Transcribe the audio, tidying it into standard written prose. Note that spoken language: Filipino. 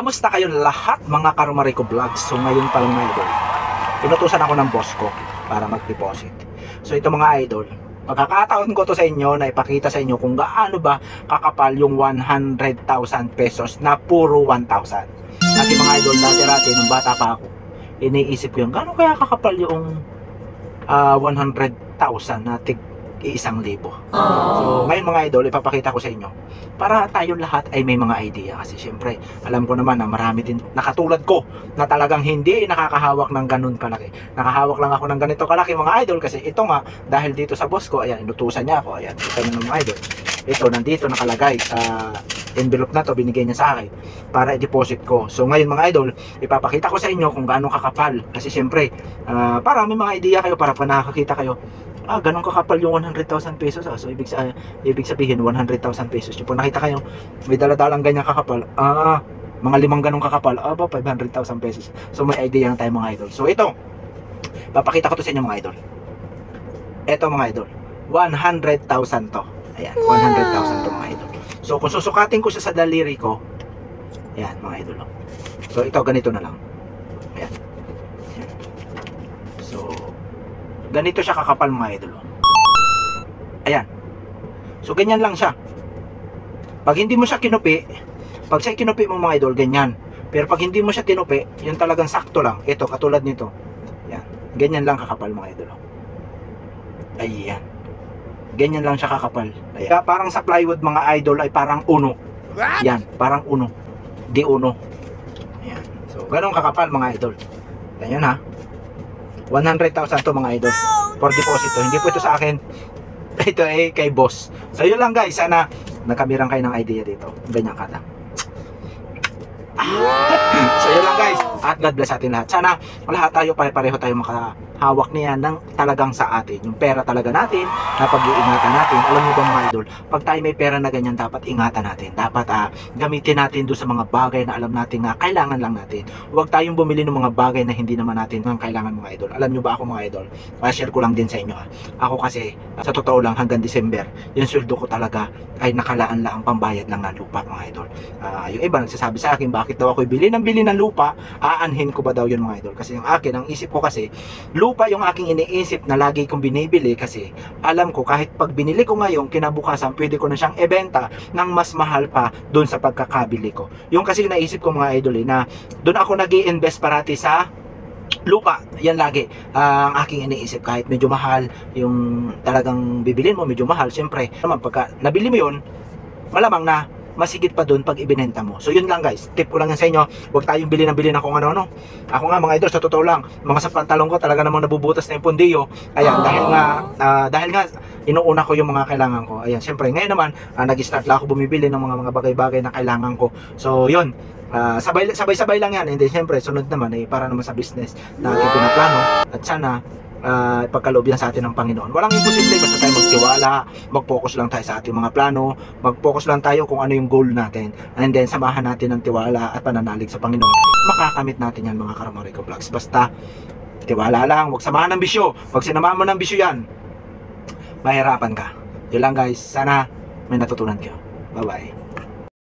Kamusta kayo lahat mga Karumarico Vlogs? So ngayon pa lang mga idol, inutusan ako ng boss ko para mag-deposit. So ito mga idol, pagkakataon ko to sa inyo na ipakita sa inyo kung gaano ba kakapal yung 100,000 pesos na puro 1,000. Kasi mga idol, dati nung bata pa ako, iniisip ko yung gaano kaya kakapal yung 100,000 na tig 1,000. So ngayon mga idol, ipapakita ko sa inyo para tayo lahat ay may mga idea. Kasi syempre alam ko naman na marami din nakatulad ko na talagang hindi nakakahawak ng ganun kalaki. Nakahawak lang ako ng ganito kalaki mga idol. Kasi ito nga, dahil dito sa boss ko, ayan, inutusan niya ako. Ayan, ito na mga idol, ito nandito nakalagay sa envelope na to, binigay niya sa akin para i-deposit ko. So ngayon mga idol, ipapakita ko sa inyo kung gaano kakapal. Kasi syempre para may mga idea kayo, para pa nakakita kayo, ganun kakapal yung 100,000 pesos. So ibig sabihin 100,000 pesos. Yung pag nakita kayo may daladalang ganyan kakapal, mga 5 ganun kakapal, 500,000 pesos. So may idea na tayo mga idol. So ito, papakita ko to sa inyo mga idol. Ito mga idol, 100,000 to. Ayan, 100,000 to mga idol. So kung susukatin ko siya sa daliri ko, ayan mga idol. So ito, ganito na lang. Ayan. So ganito siya kakapal mga idol. Ayan. So ganyan lang siya. Pag hindi mo siya kinupi, pag siya kinupi mo mga idol, ganyan. Pero pag hindi mo siya kinupi, yun talagang sakto lang. Ito, katulad nito. Ayan. Ganyan lang kakapal mga idol. Ayan. Ganyan lang siya kakapal. Ayan. Parang sa plywood mga idol ay parang uno. Ayan, parang uno. Di uno. Ayan. So ganun kakapal mga idol. Ayan ha. 100,000 to mga idol for deposito. Hindi po ito sa akin. Ito ay kay boss. So yun lang guys. Sana nakamirang kayo ng idea dito. Ganyan ka lang. So yun lang guys. At God bless atin lahat. Sana lahat tayo pare-pareho tayo makahawak niya ng talagang sa atin. Yung pera talaga natin na pag-iingatan natin. Alam niyo ba mga idol, pag tayo may pera na ganyan, dapat ingatan natin. Dapat gamitin natin doon sa mga bagay na alam natin na kailangan lang natin. Huwag tayong bumili ng mga bagay na hindi naman natin ng kailangan mga idol. Alam niyo ba ako mga idol, share ko lang din sa inyo. Ako kasi sa totoo lang hanggang December, yung sweldo ko talaga ay nakalaan lang ang pambayad lang ng lupa mga idol. Yung iba nagsasabi sa akin, bakit daw ako bili ng lupa, aanhin ko ba daw yun mga idol? Kasi yung akin, ang isip ko kasi, lupa yung aking iniisip na lagi kong binibili kasi alam ko kahit pag binili ko ngayon, kinabukasan pwede ko na siyang ibenta ng mas mahal pa doon sa pagkakabili ko. Yung kasi naisip ko mga idol na doon ako nag-i-invest parati sa lupa. Yan lagi ang aking iniisip. Kahit medyo mahal yung talagang bibilin mo, medyo mahal, syempre naman pagka nabili mo yun, malamang na masigit pa dun pag ibinenta mo. So yun lang guys, tip ko lang yan sa inyo. Huwag tayong bili ng kung ano. Ako nga mga idol, sa totoo lang, mga sa pantalon ko talaga namang nabubutas na yung pundiyo. Ayan, dahil nga inuuna ko yung mga kailangan ko. Ayan, syempre ngayon naman nag-start lang ako bumibili ng mga bagay-bagay na kailangan ko. So yun, sabay-sabay lang yan. And then syempre sunod naman para naman sa business na ating pinaplano. At sana pagkaloob yan sa atin ng Panginoon. Walang imposible, basta tayo magtiwala, mag-focus lang tayo sa ating mga plano, mag-focus lang tayo kung ano yung goal natin, and then samahan natin ng tiwala at pananalig sa Panginoon. Makakamit natin yan mga Karumarico Vlogs. Basta tiwala lang, huwag samahan ng bisyo. Pag sinamahan mo ng bisyo yan, mahirapan ka. Yun lang guys, sana may natutunan kayo. Bye bye.